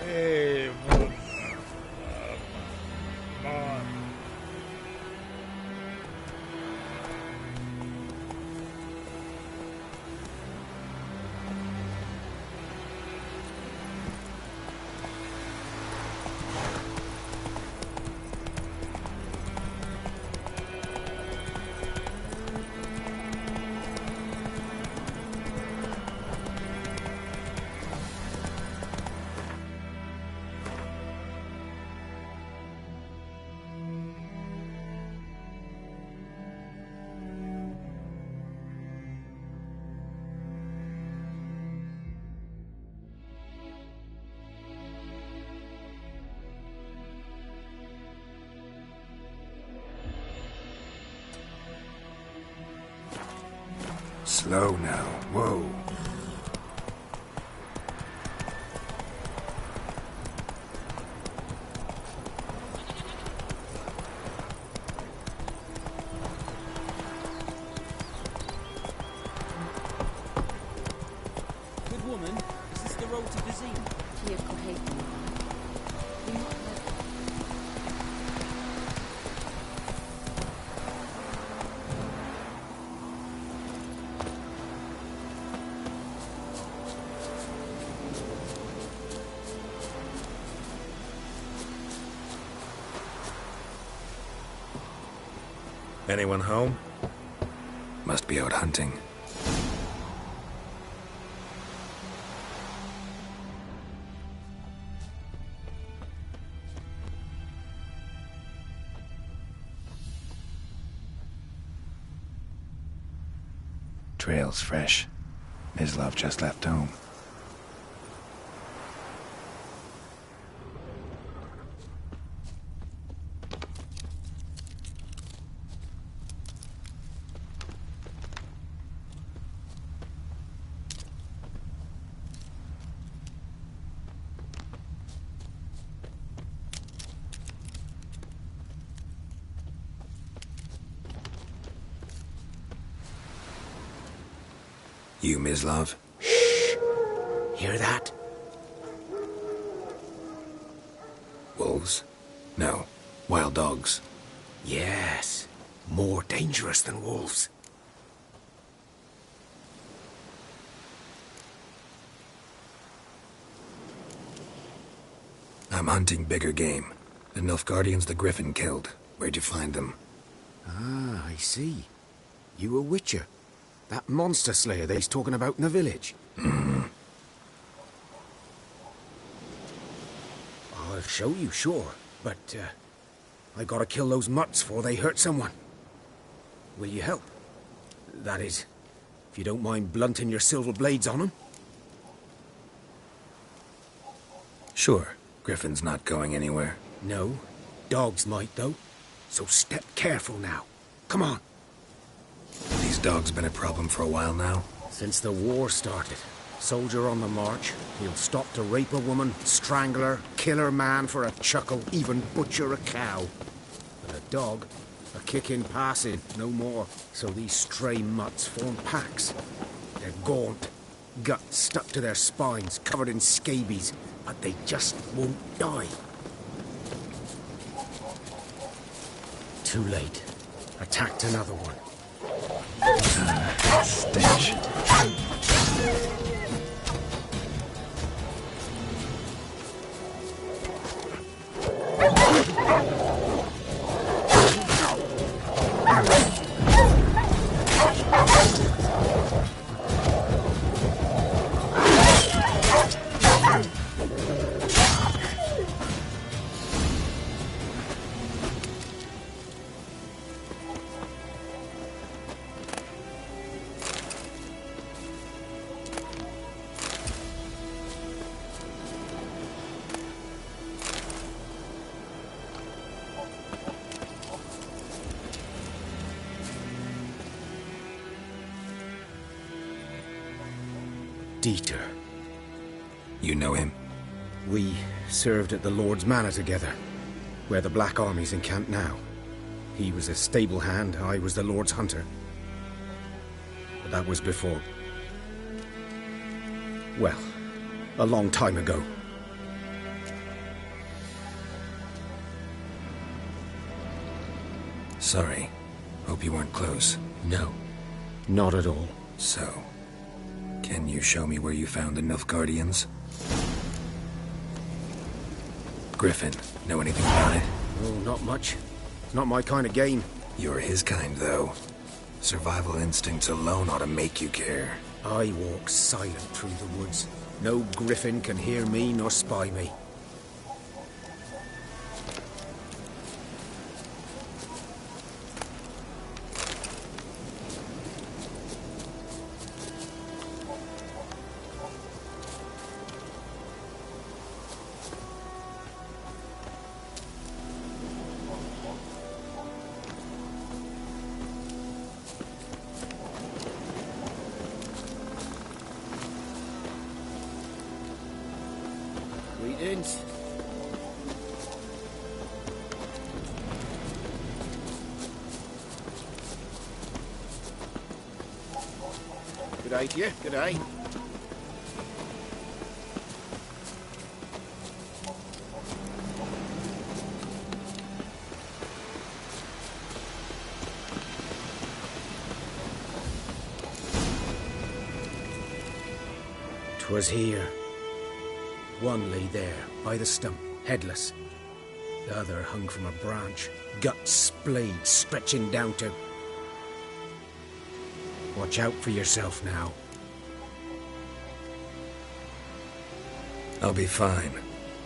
Hey, Slow now. Whoa. Good woman, is this the road to Gazine? Anyone home? Must be out hunting. Trail's fresh. Mislav just left home. You, Mislav? Shh! Hear that? Wolves? No. Wild dogs. Yes. More dangerous than wolves. I'm hunting bigger game. The Nilfgaardians the Griffin killed. Where'd you find them? Ah, I see. You a witcher. That monster slayer they's talking about in the village. I'll show you, sure. But, I gotta kill those mutts before they hurt someone. Will you help? That is, if you don't mind blunting your silver blades on them. Sure. Griffin's not going anywhere. No. Dogs might, though. So step careful now. Come on. These dogs been a problem for a while now? Since the war started. Soldier on the march. He'll stop to rape a woman, strangle her, kill her man for a chuckle, even butcher a cow. But a dog, a kick in passing, no more. So these stray mutts form packs. They're gaunt, guts stuck to their spines, covered in scabies, but they just won't die. Too late. Attacked another one. Stench. Dieter. You know him? We served at the Lord's Manor together, where the Black Army's encamped now. He was a stable hand, I was the Lord's hunter. But that was before... well, a long time ago. Sorry. Hope you weren't close. No, not at all. So, can you show me where you found the Nilfgaardians? Griffin, know anything about it? Oh, not much. Not my kind of game. You're his kind, though. Survival instincts alone ought to make you care. I walk silent through the woods. No griffin can hear me nor spy me. Greetings. Good day to you, good day. "'Twas here. One lay there, by the stump, headless. The other hung from a branch, guts splayed, stretching down to... Watch out for yourself now." I'll be fine.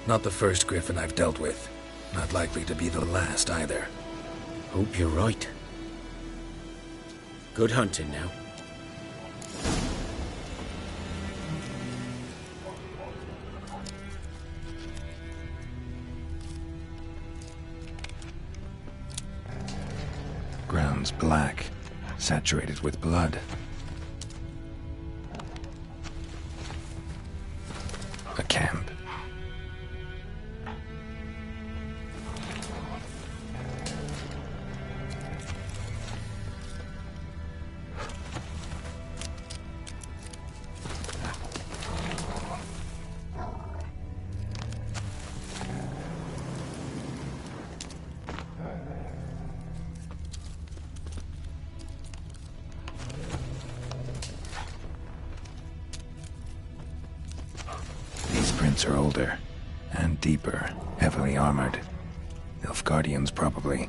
Not the first griffin I've dealt with. Not likely to be the last, either. Hope you're right. Good hunting now. Ground's black, saturated with blood. A camp. Are older, and deeper, heavily armored. Nilfgaardians, probably.